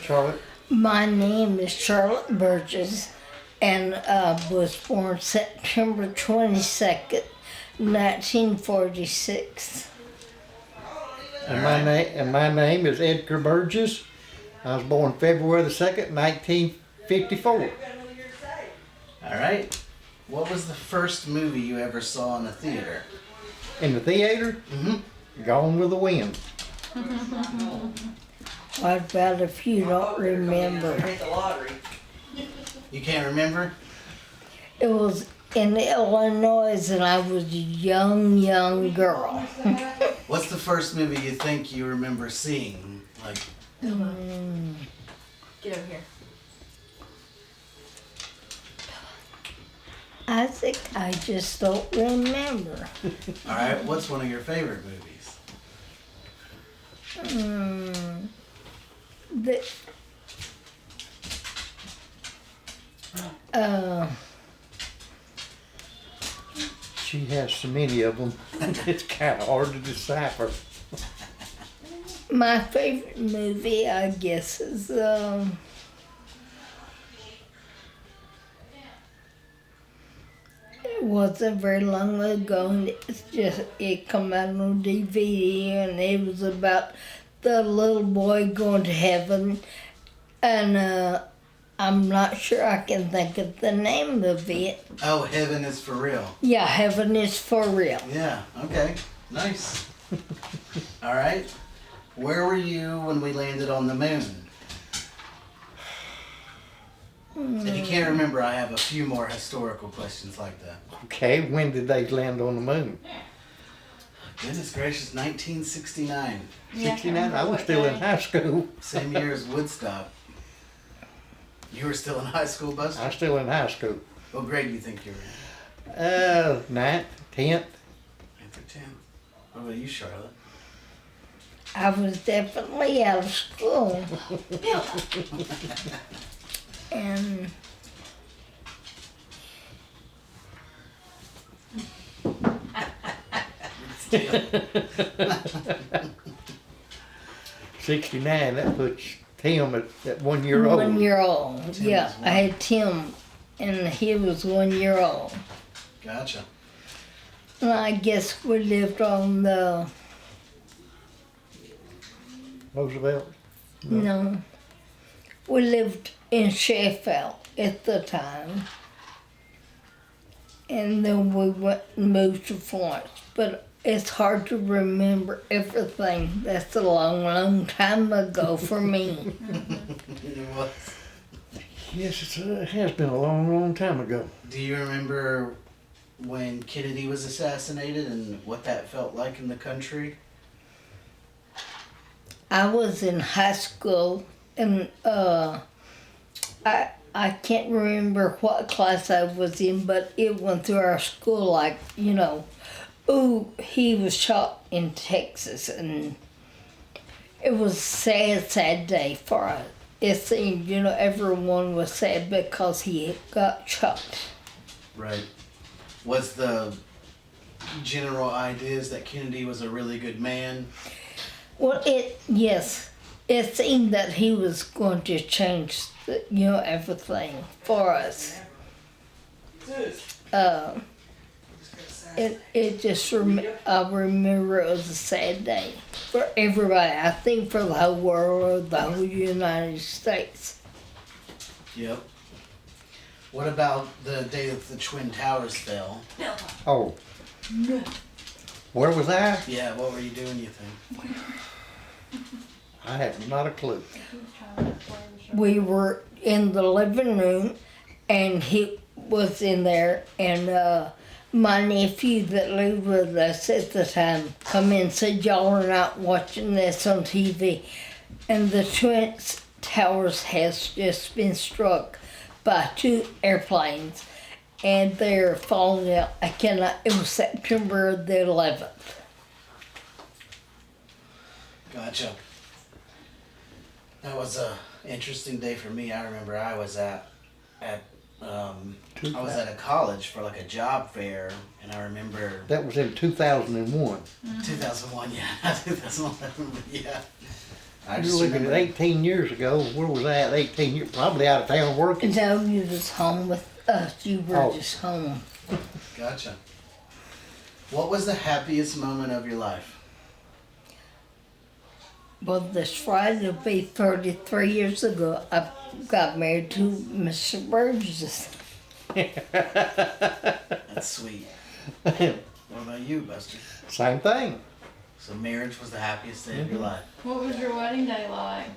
Charlotte? My name is Charlotte Burgess, and was born September 22nd, 1946. And my name is Edgar Burgess. I was born February the 2nd, 1954. All right. What was the first movie you ever saw in a theater? In the theater? Mm-hmm. Gone with the Wind. What about if you don't remember? You can't remember? It was in Illinois, and I was a young girl. What's the first movie you think you remember seeing? Like, Get over here. I think I just don't remember. all right, what's one of your favorite movies? The, She has so many of them, it's kind of hard to decipher. my favorite movie, I guess, is it wasn't very long ago, and it come out on DVD, and it was about the little boy going to heaven, and I'm not sure I can think of the name of it. Oh, Heaven is for Real. Yeah, Heaven is for Real. Yeah, okay. Nice. All right. Where were you when we landed on the moon? If you can't remember, I have a few more historical questions like that. Okay, when did they land on the moon? Goodness gracious, 1969. 69? I was still in high school. Same year as Woodstock. You were still in high school, I Buster? was still in high school. What grade do you think you were in? 9th, 10th. 9th or 10th. What about you, Charlotte? I was definitely out of school. And 69, that puts Tim at 1 year old. 1 year old. Tim Yeah, was I one. had Tim, and he was 1 year old. Gotcha. And I guess we lived on the, Roosevelt. no, we lived in Sheffield at the time. And then we went and moved to Florence. But it's hard to remember everything. That's a long time ago for me. What? Yes, it has been a long time ago. Do you remember when Kennedy was assassinated and what that felt like in the country? I was in high school, and I can't remember what class I was in, but it went through our school like, oh, he was shot in Texas, and it was a sad day for us. It seemed, everyone was sad because he got shot. Right. Was the general ideas that Kennedy was a really good man? Well, yes, it seemed that he was going to change, everything for us. It just, I remember it was a sad day for everybody. I think for the whole world, the whole United States. Yep. What about the day that the Twin Towers fell? Oh. Where was I? Yeah, what were you doing, you think? I have not a clue. We were in the living room, and he was in there, and my nephew that lived with us at the time come in and said, y'all are not watching this on TV. And the Twin Towers has just been struck by 2 airplanes, and they're falling out. It was September the 11th. Gotcha. That was a interesting day for me. I remember I was at a college for like a job fair, and I remember That was in 2001. 2001, yeah, not 2011, but yeah. I You're just looking at remember. 18 years ago. Where was I at 18 years? Probably out of town working. No, you was home with us. You were Oh. just home. Gotcha. What was the happiest moment of your life? Well, this Friday will be 33 years ago. I got married to Mr. Burgess. That's sweet. What about you, Buster? Same thing. So marriage was the happiest day of your life. What was your wedding day like?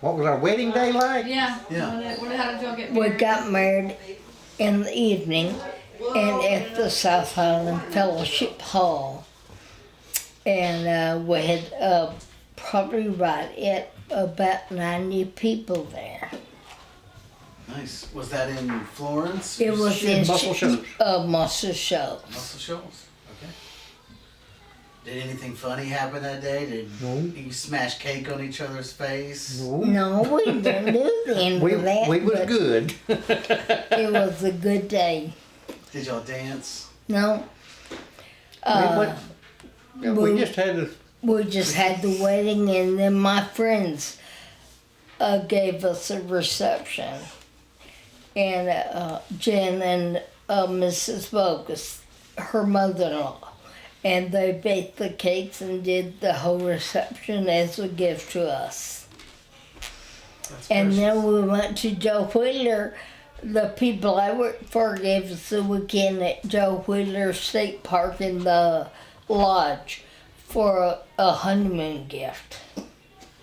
What was our wedding day like? Yeah. Yeah. How did y'all get We married? got married in the evening and at the South Highland Fellowship Hall. And we had probably right at about 90 people there. Nice. Was that in Florence? It was In in Muscle Shoals. Muscle Shoals. Muscle Shoals. Okay. Did anything funny happen that day? Did No. you smash cake on each other's face? No, we didn't do the end We, of that. we was but good. It was a good day. Did y'all dance? No. We just had to. We just had the wedding, and then my friends gave us a reception. And Jen and Mrs. Burgess, her mother-in-law, and they baked the cakes and did the whole reception as a gift to us. That's And precious. then we went to Joe Wheeler. The people I worked for gave us a weekend at Joe Wheeler State Park in the lodge for a honeymoon gift.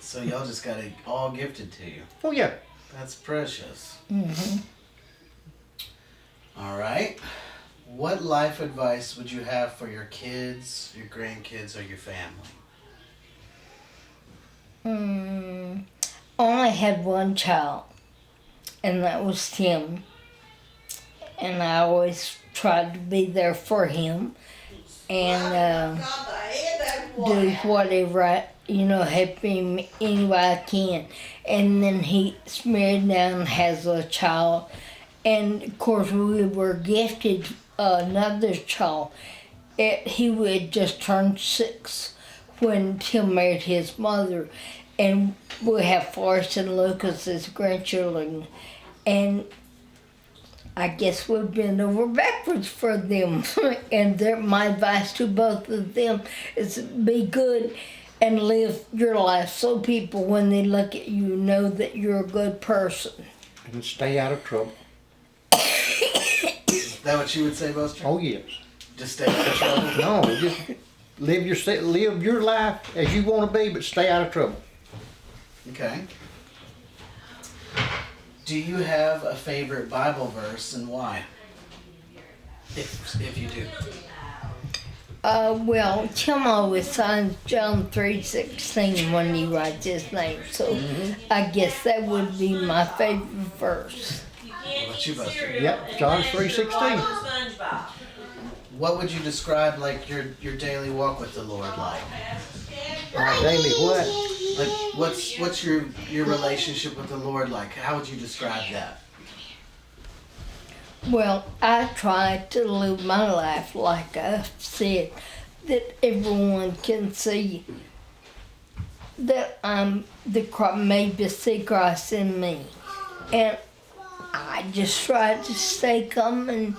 So y'all just got it all gifted to you. Oh yeah. That's precious. Mm-hmm. All right. What life advice would you have for your kids, your grandkids, or your family? Only had one child, and that was Tim. And I always tried to be there for him and do whatever help him any way I can. And then he's married now and has a child. And of course, we were gifted another child. He had just turned 6 when Tim married his mother. And we have Forrest and Lucas as grandchildren. And I guess we've been over backwards for them. And my advice to both of them is be good and live your life so people, when they look at you, know that you're a good person. And stay out of trouble. Is that what you would say, Buster? Oh yes. Just stay out of trouble? No, just live your life as you want to be, but stay out of trouble. Okay. Do you have a favorite Bible verse and why? If you do. Well, Tim always signs John 3:16 when he writes his name, so I guess that would be my favorite verse. What about you, Buster? Yep, John 3:16. What would you describe like your daily walk with the Lord like? Our daily what? Like what's your relationship with the Lord like? How would you describe that? Well, I try to live my life like I've said, that everyone can see that I'm maybe see Christ in me. And I just try to stay calm, and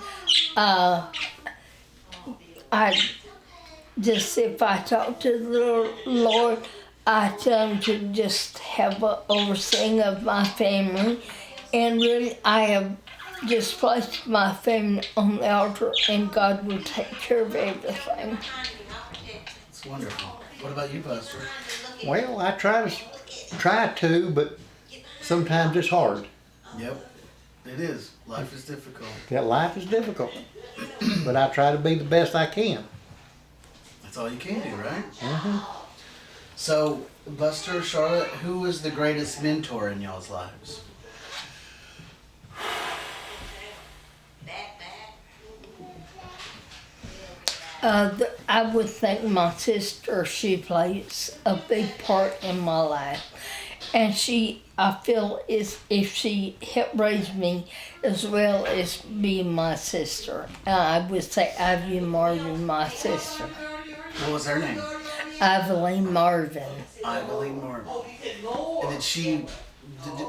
if I talk to the Lord, I tell him to just have an overseeing of my family. And really, I have just placed my family on the altar, and God will take care of everything. It's wonderful. What about you, Buster? Well, I try to, but sometimes it's hard. Yep. It is. Life is difficult. That life is difficult, but I try to be the best I can. That's all you can do, right? So, Buster, Charlotte, who is the greatest mentor in y'all's lives? I would think my sister, she plays a big part in my life. And I feel, if she helped raise me as well as being my sister. I would say Ivy more than my sister. What was her name? Evelyn Marvin. Ivy Martin. And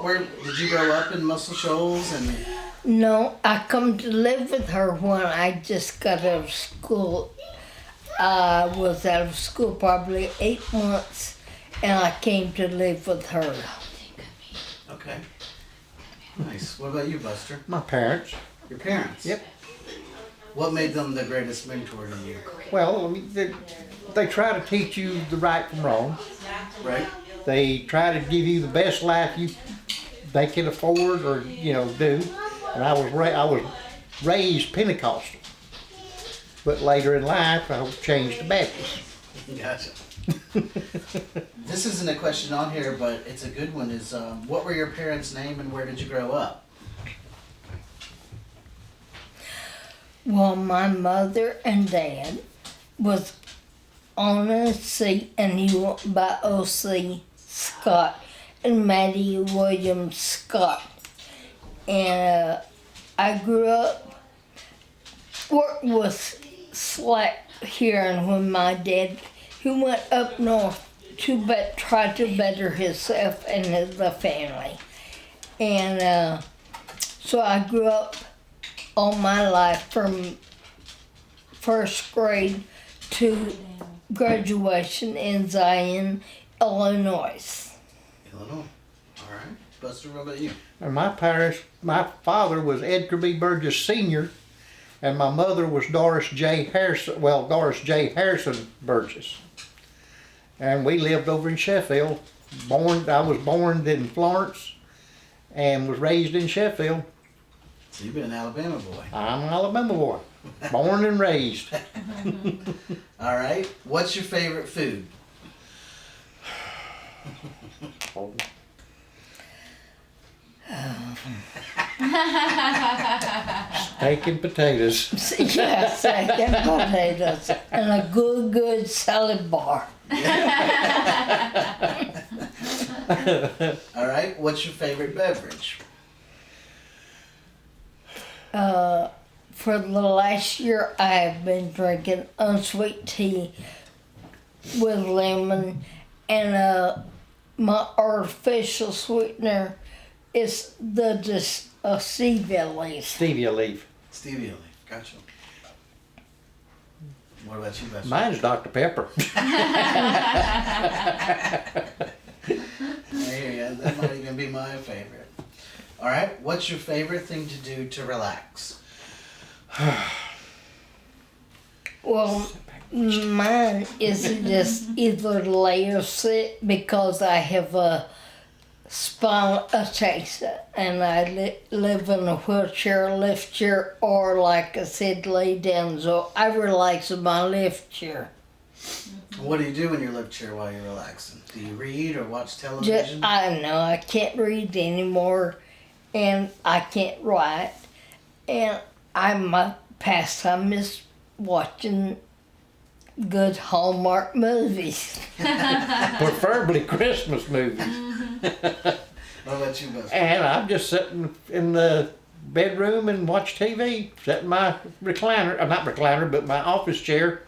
where did you grow up in Muscle Shoals? And No, I come to live with her when I just got out of school. I was out of school probably 8 months, and I came to live with her. okay, nice. What about you, Buster? My parents. Your parents? Yep. What made them the greatest mentor to you? Well, I mean, they try to teach you the right from wrong. Right? They try to give you the best life they can afford or do. And I was raised Pentecostal, but later in life I changed to Baptist. Gotcha. This isn't a question on here, but it's a good one. Is what were your parents' name and where did you grow up? Well, my mother and dad was on a C, and he went by O.C. Scott and Maddie Williams Scott. And I grew up, work was slack here, and when my dad, he went up north to try to better himself and the family. And so I grew up all my life from first grade to graduation in Zion, Illinois. Illinois. All right. Buster, what about you? And my father was Edgar B. Burgess Sr., and my mother was Doris J. Harrison Burgess. And we lived over in Sheffield. I was born in Florence and was raised in Sheffield. So you've been an Alabama boy. I'm an Alabama boy, born and raised. All right. What's your favorite food? Steak and potatoes. Yeah, steak and potatoes and a good salad bar. All right. What's your favorite beverage? For the last year, I have been drinking unsweet tea with lemon, and my artificial sweetener is the stevia leaf. Stevia leaf. Stevia leaf. Gotcha. What about you, Buster? Mine's Dr. Pepper. I hear ya. That might even be my favorite. All right. What's your favorite thing to do to relax? Well, mine is just either lay or sit because I have a spinal ataxia and I live in a wheelchair, lift chair, or like I said, lay down. So I relax in my lift chair. What do you do in your lift chair while you're relaxing? Do you read or watch television? I know I can't read anymore, and I can't write, and my pastime is watching good Hallmark movies. Preferably Christmas movies. What about you, Buster? And I'm just sitting in the bedroom and watch TV, sitting in my recliner, not recliner, but my office chair.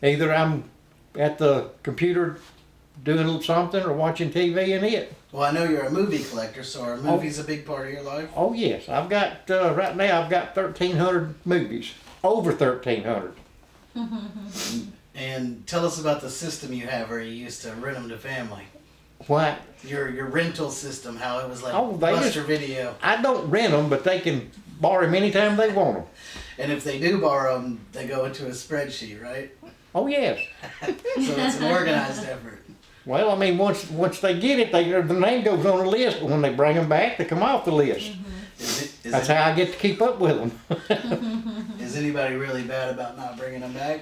Either I'm at the computer doing a little something or watching TV and it. Well, I know you're a movie collector, so are movies a big part of your life? Oh yes, I've got, right now I've got 1,300 movies, over 1,300. And tell us about the system you have where you used to rent them to family. What? Your rental system, how it was like They Buster Video. I don't rent them, but they can borrow them anytime they want them. And if they do borrow them, they go into a spreadsheet, right? Oh yes. So it's an organized effort. Well, I mean, once they get it, the name goes on the list, but when they bring them back, they come off the list. That's how I get to keep up with them. Is anybody really bad about not bringing them back?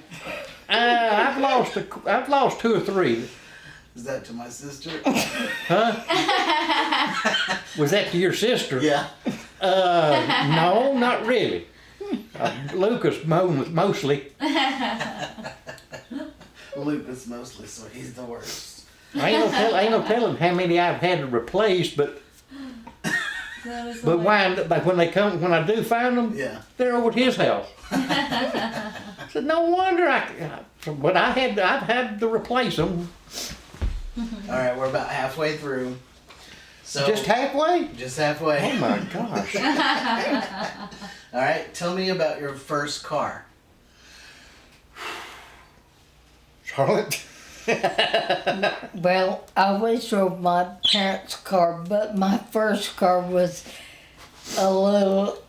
I've lost 2 or 3. Is that to my sister? Huh? Was that to your sister? Yeah. No, not really. Lucas mostly. Lucas mostly, so he's the worst. Ain't no telling how many I've had to replace, but when I do find them, Yeah. they're over at his house. I said, no wonder But I've had to replace them. All right, we're about halfway through. So Just halfway? Just halfway. Oh my gosh. All right, tell me about your first car. Charlotte? Well, I always drove my parents' car, but my first car was a little,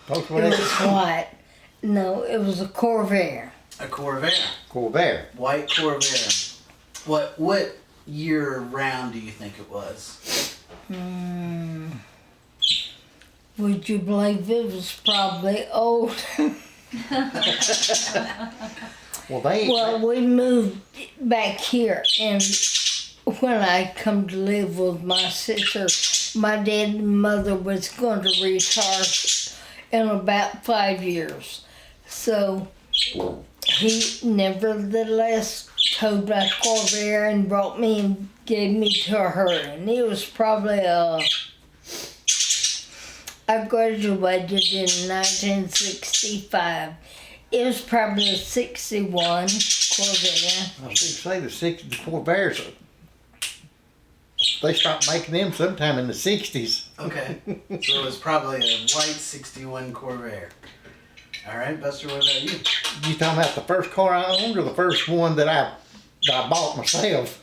it was white. No, it was a Corvair. A Corvair. Corvair. White Corvair. What year round do you think it was? Would you believe it was probably old? Well, we moved back here, and when I come to live with my sister, my dad and mother was going to retire in about 5 years. So he nevertheless towed my Corvair and brought me and gave me to her, and it was probably I graduated in 1965. It was probably a 61 Corvair. I was going to say the Corvairs, they stopped making them sometime in the 60s. Okay, so it was probably a white 61 Corvair. All right, Buster, what about you? You talking about the first car I owned or the first one that I bought myself?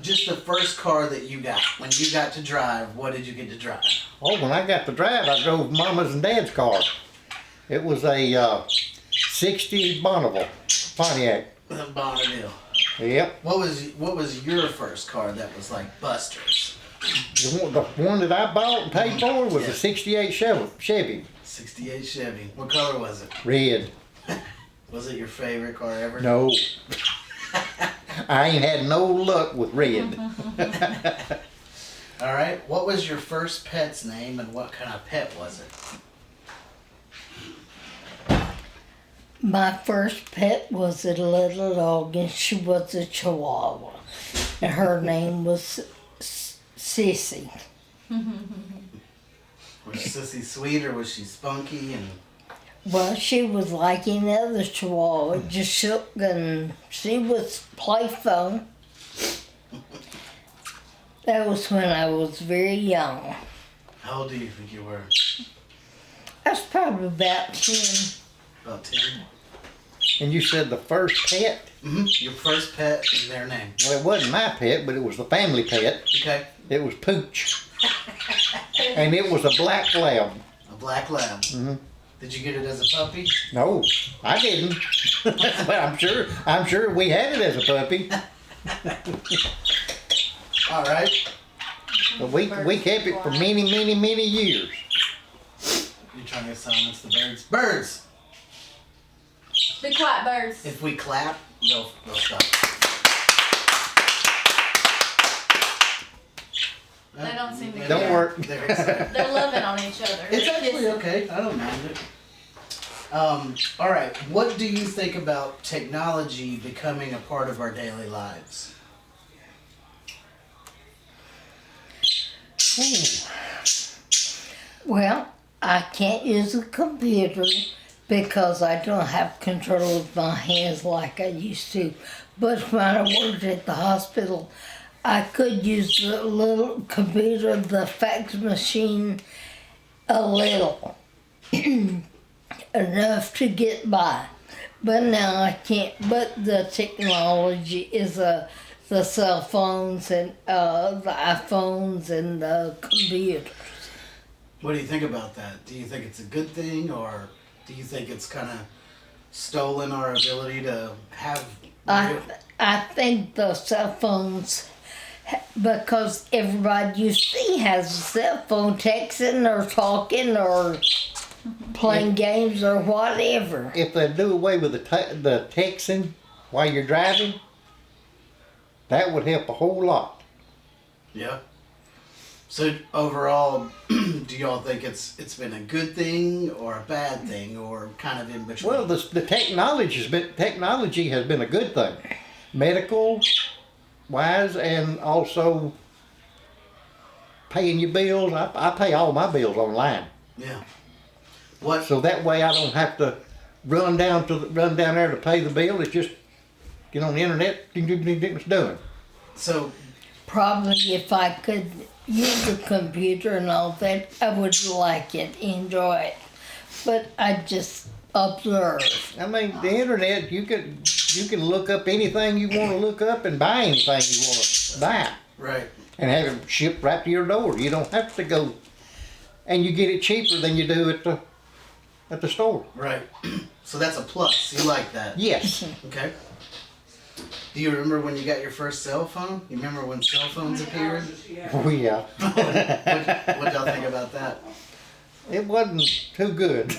Just the first car that you got. When you got to drive, what did you get to drive? Oh, when I got to drive, I drove Mama's and Dad's car. It was a 60 Bonneville Pontiac. Bonneville. Yep. What was your first car that was like Buster's? The one that I bought and paid for was a 68 Chevy. 68 Chevy. What color was it? Red. Was it your favorite car ever? No. I ain't had no luck with red. All right. What was your first pet's name and what kind of pet was it? My first pet was a little dog, and she was a Chihuahua, and her name was Sissy. Was Sissy sweet or was she spunky? And Well, she was like any other Chihuahua, just shook, and she was playful. That was when I was very young. how old do you think you were? I was probably about 10. About 10. And you said the first pet? Mm-hmm. Your first pet and their name. Well, it wasn't my pet, but it was the family pet. Okay. It was Pooch. And it was a black lab. A black lab. Mm-hmm. Did you get it as a puppy? No, I didn't. But I'm sure we had it as a puppy. All right. But we kept it for many, many, many years. You're trying to silence the birds. Birds! Be quiet, birds. If we clap, they'll stop. They don't seem to Maybe Don't care. work. They're excited. They're loving on each other. It's They're actually kissing. okay. I don't mind it. All right. What do you think about technology becoming a part of our daily lives? Well, I can't use a computer because I don't have control of my hands like I used to. But when I worked at the hospital, I could use the little computer, the fax machine, a little. Enough to get by. But now I can't. But the technology is the cell phones and the iPhones and the computers. What do you think about that? Do you think it's a good thing, or do you think it's kind of stolen our ability to have? I think the cell phones, because everybody you see has a cell phone, texting or talking or playing games or whatever. If they do away with the texting while you're driving, that would help a whole lot. Yeah. So overall, do y'all think it's been a good thing or a bad thing or kind of in between? Well, the technology has been a good thing, medical wise, and also paying your bills. I pay all my bills online. Yeah. What? So that way I don't have to run down there to pay the bill. It's just get on the internet, ding, ding, ding, ding, it's done. So Probably if I could use a computer and all that, I would like it, enjoy it. But I just observe. I mean, the internet, you can look up anything you want to look up and buy anything you want to buy right. and have it shipped right to your door. You don't have to go, and you get it cheaper than you do at the store. Right. So that's a plus. You like that? Yes. Okay. Do you remember when you got your first cell phone? You remember when cell phones appeared? Oh yeah. What y'all think about that? It wasn't too good.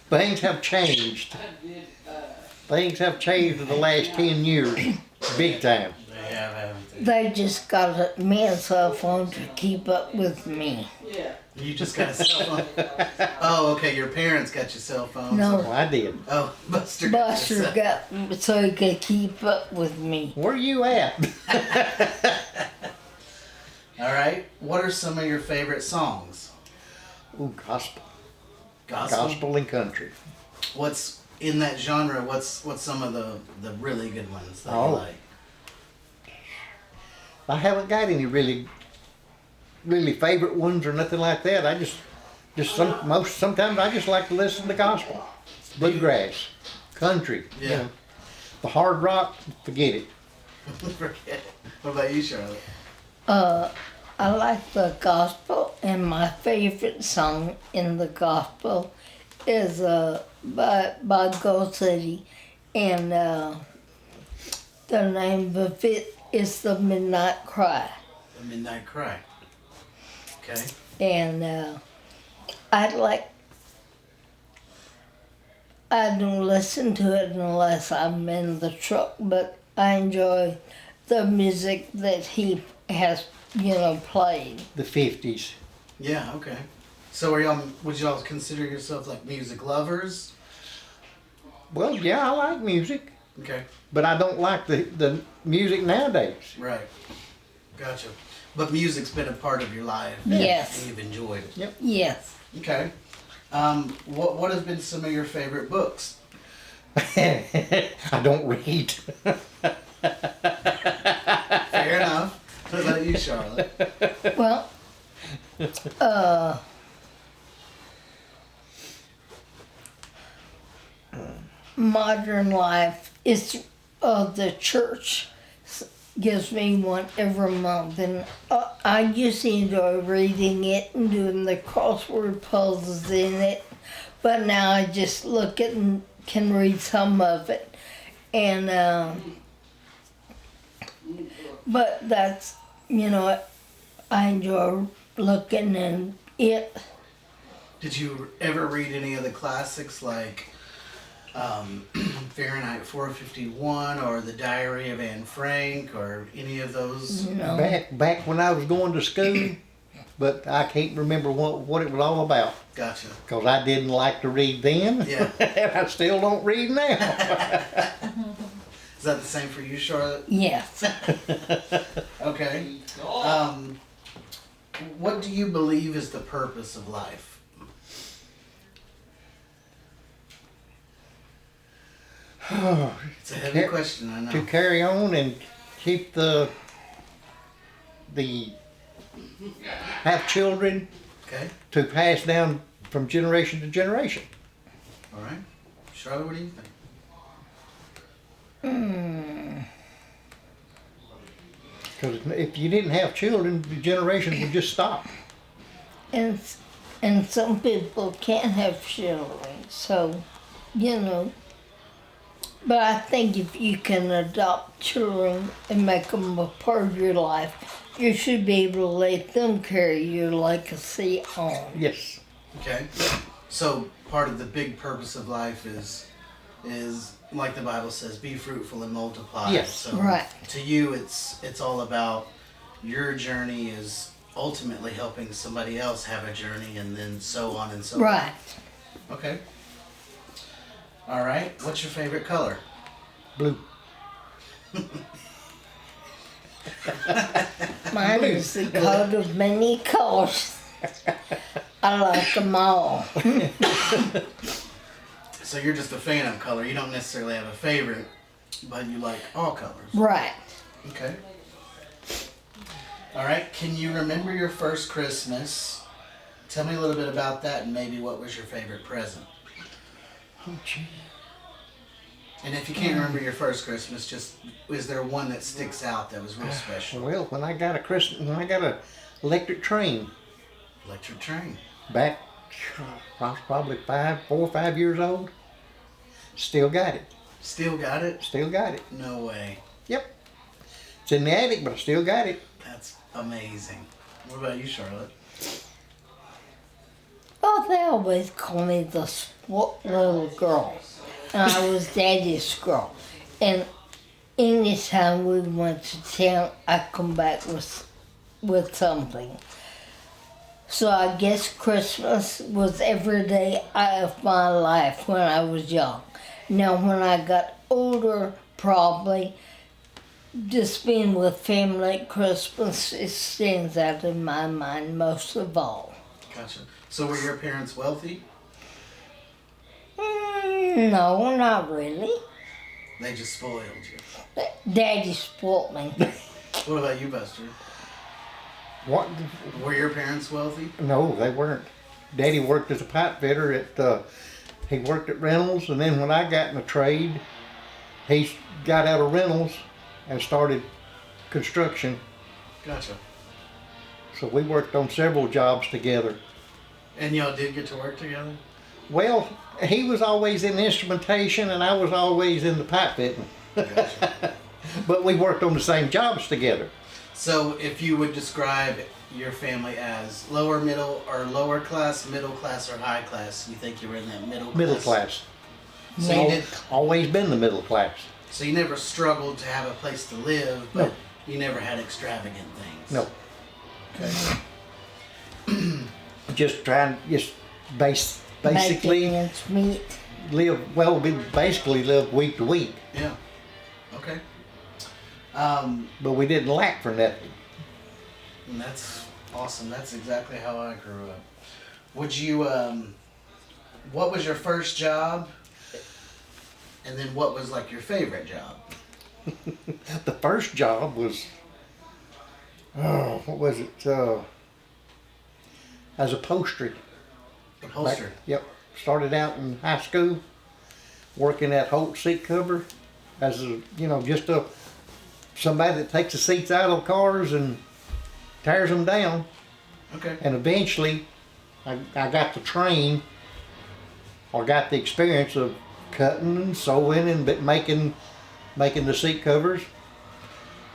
Things have changed. Things have changed in the last 10 years, big time. They have, haven't They just got me a cell phone to keep up with me. they? You just got a cell phone? Oh, okay. Your parents got you cell phones. No. Oh, I did. Oh, Buster. Buster got so he could keep up with me. Where you at? All right. What are some of your favorite songs? Ooh, gospel. Gospel. Gospel and country. What's in that genre? What's some of the really good ones that you Oh. like? I haven't got any really favorite ones or nothing like that. I sometimes I just like to listen to gospel, bluegrass, country. Yeah. You know, the hard rock, forget it. Forget it. What about you, Charlotte? I like the gospel, and my favorite song in the gospel is by Go City, and the name of it is The Midnight Cry. The Midnight Cry. Okay. And I don't listen to it unless I'm in the truck, but I enjoy the music that he has, played. The 50s. Yeah. Okay. So would y'all consider yourself like music lovers? Well, yeah, I like music, Okay. but I don't like the music nowadays. Right. Gotcha. But music's been a part of your life. Yes. And you've enjoyed it. Yes. Okay. What have been some of your favorite books? I don't read. Fair enough. What about you, Charlotte? Well, modern life is the church gives me one every month, and I usually enjoy reading it and doing the crossword puzzles in it. But now I just look at and can read some of it, and but that's I enjoy looking in it. Did you ever read any of the classics like Fahrenheit 451 or The Diary of Anne Frank or any of those? No. Back when I was going to school, but I can't remember what it was all about. Gotcha. Because I didn't like to read then, Yeah. and I still don't read now. Is that the same for you, Charlotte? Yes. Okay. What do you believe is the purpose of life? It's a heavy question, I To know. carry on and keep have children Okay. to pass down from generation to generation. All right. Charlotte, what do you think? Because if you didn't have children, the generations would just stop. and some people can't have children, so But I think if you can adopt children and make them a part of your life, you should be able to let them carry your legacy on. Yes. Okay. So part of the big purpose of life is like the Bible says, be fruitful and multiply. Yes. So Right. to you it's all about your journey is ultimately helping somebody else have a journey and then so on and so Right. on. Okay. All right. What's your favorite color? Blue. Mine is the coat of many colors. I like them all. So you're just a fan of color. You don't necessarily have a favorite, but you like all colors. Right. Okay. All right. Can you remember your first Christmas? Tell me a little bit about that and maybe what was your favorite present. Oh, gee. And if you can't remember your first Christmas, just is there one that sticks out that was real special? Well, when I got a electric train Electric train. back, I was probably 4 or 5 years old. Still got it. Still got it? Still got it. No way. Yep. It's in the attic, but I still got it. That's amazing. What about you, Charlotte? Well, they always call me the spoiled little girl. And I was Daddy's girl. And anytime we went to town, I'd come back with something. So I guess Christmas was every day of my life when I was young. Now when I got older, probably just being with family at Christmas, it stands out in my mind most of all. Gotcha. So were your parents wealthy? No, not really. They just spoiled you. Daddy spoiled me. What about you, Buster? What? Were your parents wealthy? No, they weren't. Daddy worked as a pipe fitter he worked at Reynolds, and then when I got in the trade, he got out of Reynolds and started construction. Gotcha. So we worked on several jobs together. And y'all did get to work together? Well, he was always in instrumentation and I was always in the pipe fitting. Gotcha. But we worked on the same jobs together. So if you would describe your family as lower class, middle class, or high class, you think you were in that middle class? Middle class. So you did. Always been the middle class. So you never struggled to have a place to live, but No. you never had extravagant things. No. Okay. Just basically Bacon and meat. we basically lived week to week. Yeah. Okay. But we didn't lack for nothing. And that's awesome. That's exactly how I grew up. Would you, what was your first job? And then what was like your favorite job? The first job was, what was it? As upholstery. Upholstery. Yep. Started out in high school, working at Holt Seat Cover as somebody that takes the seats out of cars and tears them down. Okay. And eventually, I got to train or got the experience of cutting and sewing and making the seat covers.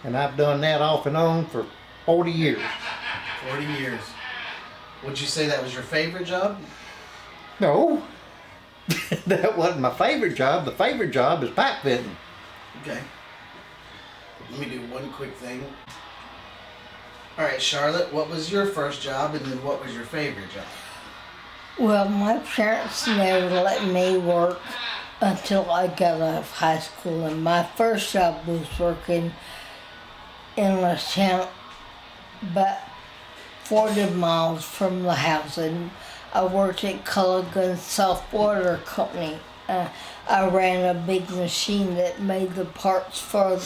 And I've done that off and on for 40 years. 40 years. Would you say that was your favorite job? No, that wasn't my favorite job. The favorite job is pipe fitting. Okay. Let me do one quick thing. All right, Charlotte, what was your first job and then what was your favorite job? Well, my parents never let me work until I got out of high school, and my first job was working in a town about 40 miles from the house, and I worked at Culligan Soft Water Company. I ran a big machine that made the parts for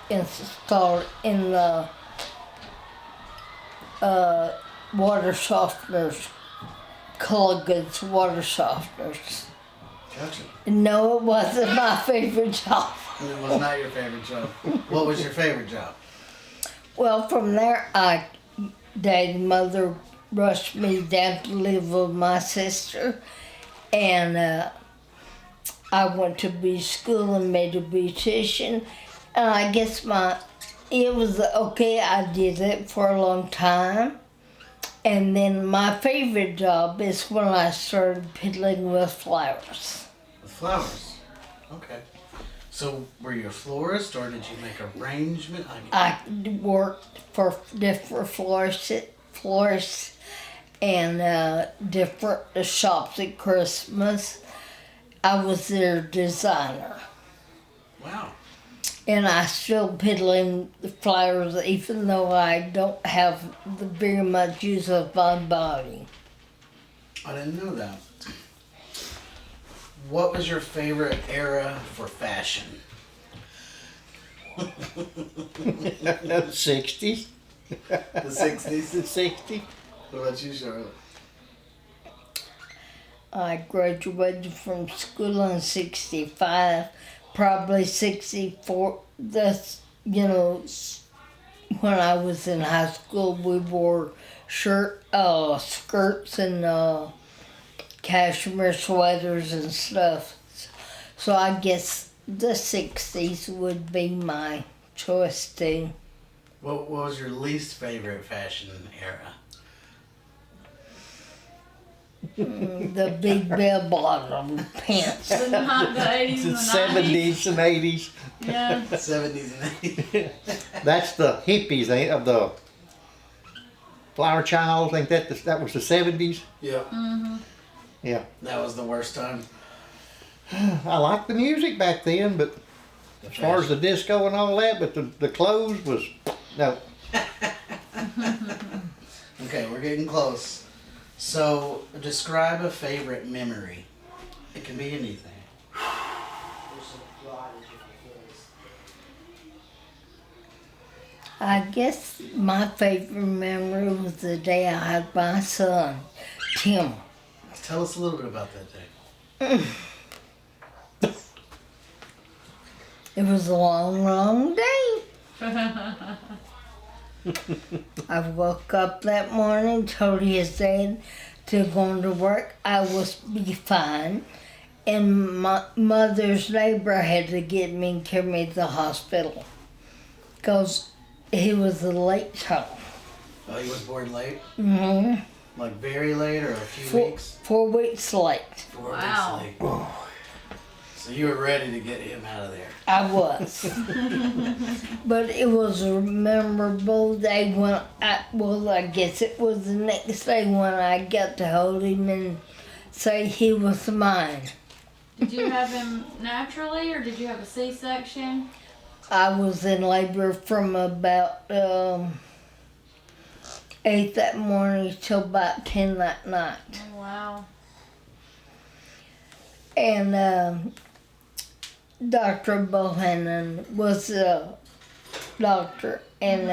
installed in the water softeners, Culligan's water softeners. Gotcha. No, it wasn't my favorite job. It was not your favorite job. What was your favorite job? Well, from there, Dad and Mother rushed me down to live with my sister, and I went to beauty school and made a beautician. And I guess it was okay. I did it for a long time. And then my favorite job is when I started piddling with flowers. With flowers. Okay. So were you a florist or did you make arrangement? I worked for different florists and different shops at Christmas. I was their designer. Wow. And I still piddling the flowers even though I don't have very much use of my body. I didn't know that. What was your favorite era for fashion? The 60s. The 60s? The 60s. What about you, Charlotte? I graduated from school in 65, probably 64. That's, when I was in high school, we wore skirts and cashmere sweaters and stuff. So I guess the 60s would be my choice too. What was your least favorite fashion era? The big bell bottom pants. The 80s The and the 90s. 70s and 80s. Yeah. 70s and 80s. That's the hippies of the Flower Child. I think that was the 70s. Yeah. Yeah. That was the worst time. I liked the music back then, but as far as the disco and all that, but the clothes was, no. Okay, we're getting close. So, describe a favorite memory. It can be anything. I guess my favorite memory was the day I had my son, Tim. Tell us a little bit about that day. It was a long, long day. I woke up that morning, told his dad to go to work. I was be fine. And my mother's neighbor had to get me and carry me to the hospital because he was late home. Oh, he was born late? Mm-hmm. Like very late or a few weeks? 4 weeks late. 4 Wow. weeks late. So you were ready to get him out of there. I was. But it was a memorable day when I guess it was the next day when I got to hold him and say he was mine. Did you have him naturally or did you have a C-section? I was in labor from about 8 that morning till about 10 that night. Oh, wow. And Dr. Bohannon was a doctor, and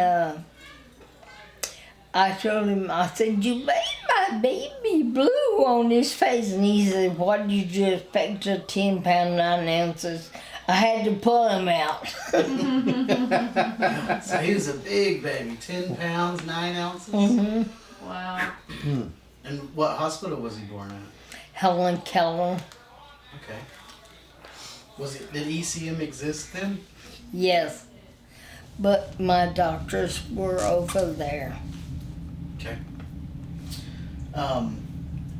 I told him, I said, you made my baby blue on his face. And he said, what did you expect, a 10 pound, 9 ounces? I had to pull him out. So he was a big baby, 10 pounds, 9 ounces. Mm-hmm. Wow. And what hospital was he born at? Helen Keller. Okay. Did ECM exist then? Yes. But my doctors were over there. Okay. Well,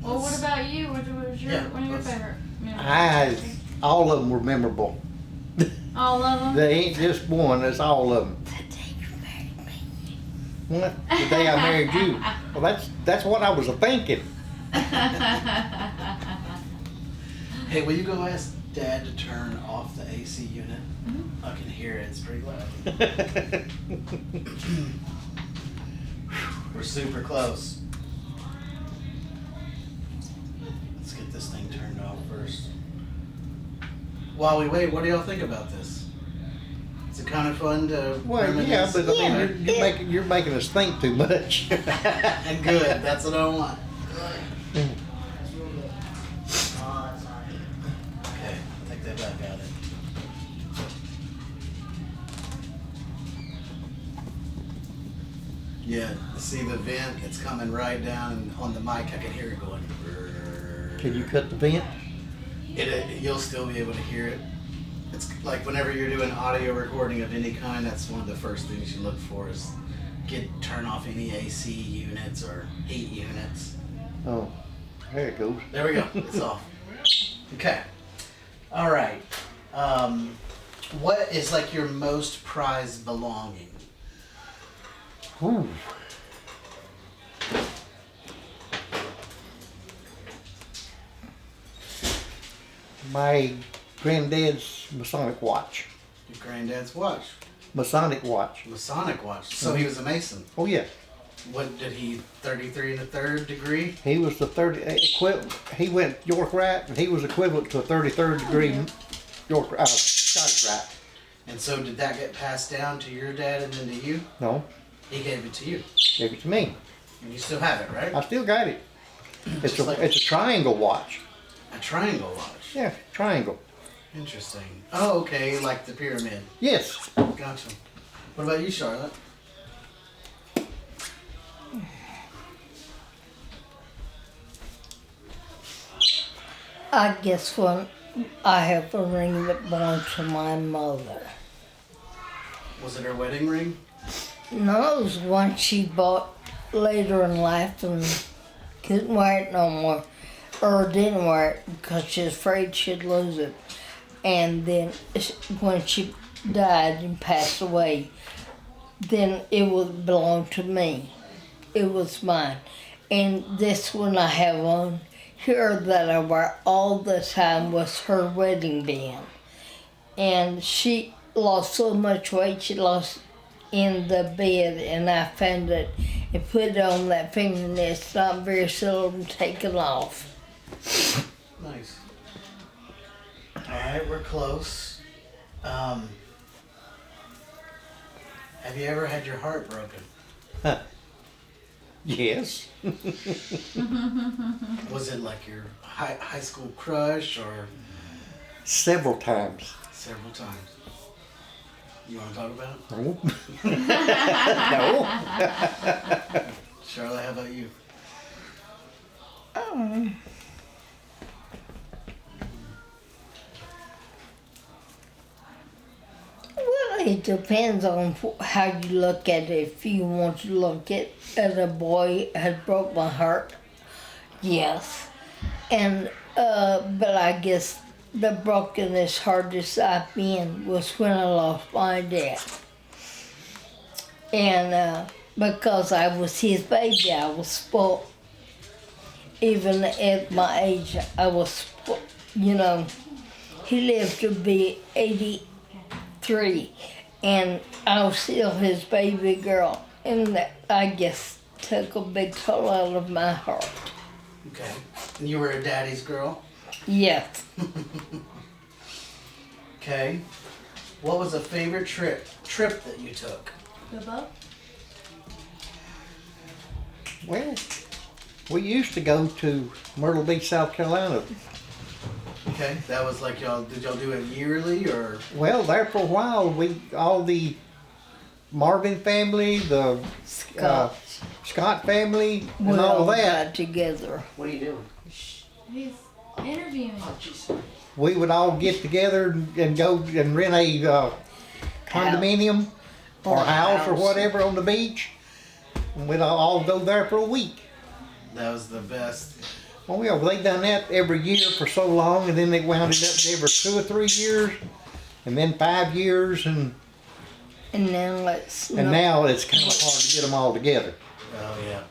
what about you? What was your Yeah, one of your let's- favorite memories? All of them were memorable. All of them? They ain't just one, it's all of them. The day you married me. What? The day I married you. Well, that's what I was thinking. Hey, will you go ask Dad to turn off the AC unit? I can hear it, it's pretty loud. We're super close. Let's get this thing turned off first. While we wait, what do y'all think about this? Is it kind of fun to Well, yeah, reminisce? but I mean, you're making us think too much. And good, that's what I want. Okay, take that back out of it. Yeah, see the vent, it's coming right down, and on the mic I can hear it going. Can you cut the vent? You'll still be able to hear it. It's like whenever you're doing audio recording of any kind, that's one of the first things you look for is turn off any AC units or heat units. Oh, there it goes. There we go. It's off. Okay. All right. What is like your most prized belonging? Ooh. My granddad's Masonic watch. Your granddad's watch. Masonic watch. Masonic watch. So he was a Mason. Oh yeah. What did he, 33 1/3 degree? He was the he went York Rite, and he was equivalent to a 33rd degree York Scottish Rite. And so did that get passed down to your dad and then to you? No, He gave it to you. gave it to me. And you still have it, right? I still got it. It's Just like- it's a triangle watch. A triangle watch. Yeah, triangle. Interesting. Oh, okay, like the pyramid. Yes. Gotcha. What about you, Charlotte? I guess when I have a ring that belonged to my mother. Was it her wedding ring? No, it was one she bought later in life and couldn't wear it no more. Or didn't wear it because she was afraid she'd lose it. And then when she died and passed away, then it would belong to me. It was mine. And this one I have on here that I wear all the time was her wedding band. And she lost so much weight, she lost in the bed, and I found it and put it on that fingernail. It's not very seldom taken off. Nice. Alright, we're close. Have you ever had your heart broken? Yes. Was it like your high school crush or Several times. several times? You want to talk about it? No. No. Charlotte, how about you? Well, it depends on how you look at it. If you want to look at a boy had broke my heart, yes. And but I guess the brokenest, hardest I've been was when I lost my dad. And because I was his baby, I was spoiled. Even at my age, I was spoiled. You know, he lived to be 83, and I was still his baby girl. And that, I guess, took a big toll out of my heart. Okay. And you were a daddy's girl? Yes. Okay. What was a favorite trip that you took? The boat? Well, we used to go to Myrtle Beach, South Carolina. Okay. That was like did y'all do it yearly or? Well, there for a while, all the Marvin family, the Scott family, and We all all that, got together. What are you doing? He's interviewing. we would all get together and go and rent a condominium or house or whatever on the beach. And we'd all go there for a week. That was the best. Oh yeah, well, they done that every year for so long, and then they wound it up every 2 or 3 years, and then 5 years, and And then now it's kind of hard to get them all together. Oh yeah.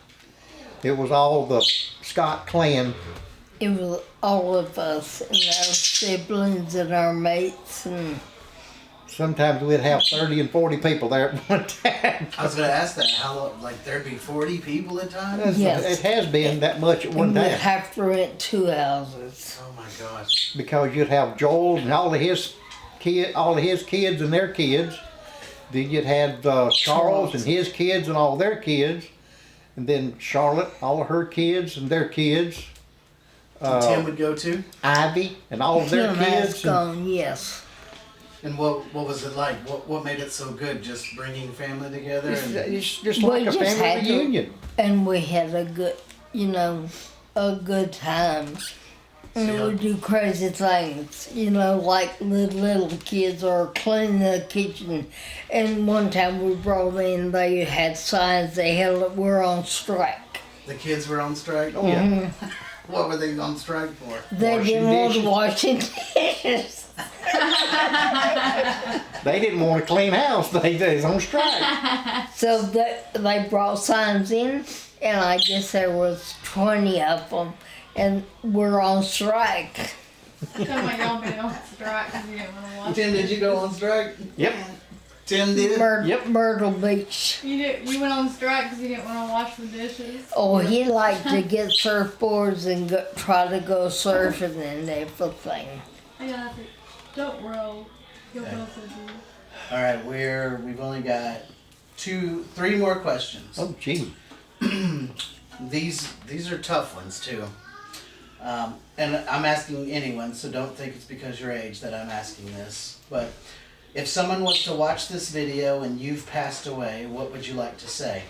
It was all the Scott clan. it was all of us and our siblings and our mates and Sometimes we'd have 30 and 40 people there at one time. I was gonna ask that. How long? Like there'd be 40 people at times? Yes. It has been that much at one and we'd time. have to rent 2 houses. Oh my gosh. Because you'd have Joel and all of his kids and their kids. Then you'd have Charles and his kids and all their kids. And then Charlotte, all of her kids and their kids. Tim would go too. Ivy and all of their Tim has kids. gone, yes. And what was it like? What made it so good? Just bringing family together. It's just We like a just family had to- reunion. And we had a good, a good time. And Yeah. we do crazy things, like the little kids or cleaning the kitchen. And one time we brought in, they had signs, they held we're on strike. The kids were on strike. Oh yeah. What were they on strike for? They Washing didn't want to dishes. wash dishes. They didn't want to clean house. They was on strike. So they brought signs in, and I guess there was 20 of them, and we're on strike. So like y'all been on strike because you didn't want to watch. Tim, did you go on strike? Yep. Tim did? Yep. Myrtle Beach. You went on strike because you didn't want to wash the dishes. Oh, he liked to get surfboards and try to go surfing and everything. I got it. Don't roll. You'll Okay. both of you. All right, we've only got 3 more questions. Oh, gee. These are tough ones too. And I'm asking anyone, so don't think it's because your age that I'm asking this. But if someone was to watch this video and you've passed away, what would you like to say?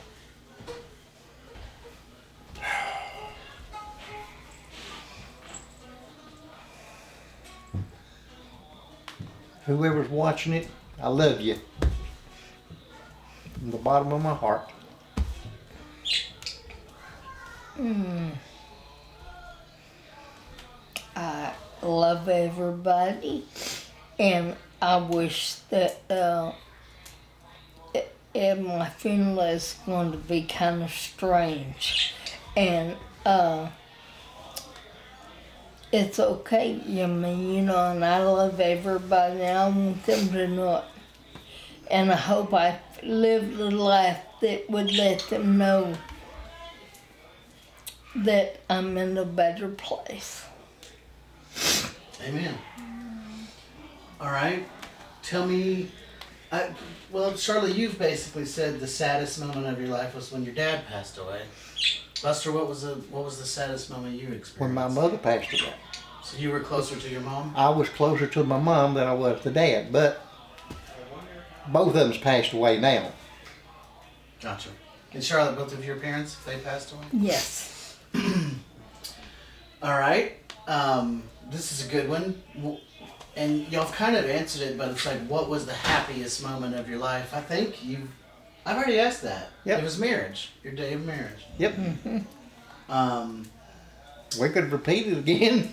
Whoever's watching it, I love you. From the bottom of my heart. I love everybody, and I wish that my funeral is going to be kind of strange, and it's okay. I mean, and I love everybody, and I want them to know it. And I hope I lived a life that would let them know that I'm in a better place. Amen. All right. Tell me, well, Charlie, you've basically said the saddest moment of your life was when your dad passed away. Buster, what was the saddest moment you experienced? When my mother passed away. So you were closer to your mom? I was closer to my mom than I was to dad, but both of them's passed away now. Gotcha. And Charlotte, both of your parents, they passed away? Yes. All right. This is a good one. And y'all kind of answered it, but it's like, what was the happiest moment of your life? I think I've already asked that. Yep. It was marriage. Your day of marriage. Yep. We could repeat it again.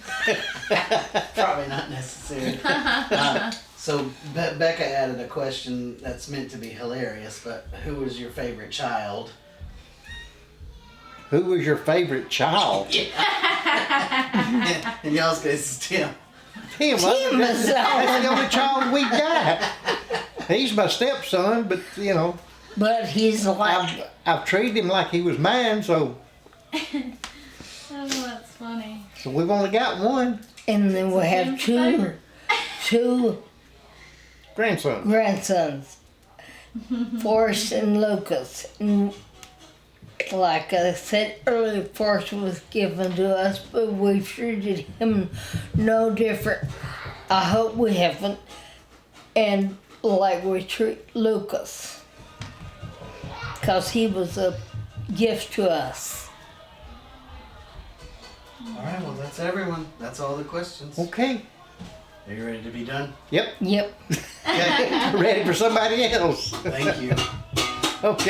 Probably not necessary. So Becca added a question that's meant to be hilarious, but who was your favorite child? Who was your favorite child? In y'all's case, it's Tim. Tim. Tim is That's the only child we got. He's my stepson, but But he's like, I've treated him like he was mine, so Oh, that's funny. we've only got one and then we have Tim's favorite. two grandson. grandsons, Forrest and Lucas. And like I said earlier, Forrest was given to us, but we treated him no different. I hope we haven't. And like we treat Lucas, because he was a gift to us. All right, well, that's everyone. That's all the questions. Okay. Are you ready to be done? Yep. Yep. Okay. Ready for somebody else. Thank you. Okay.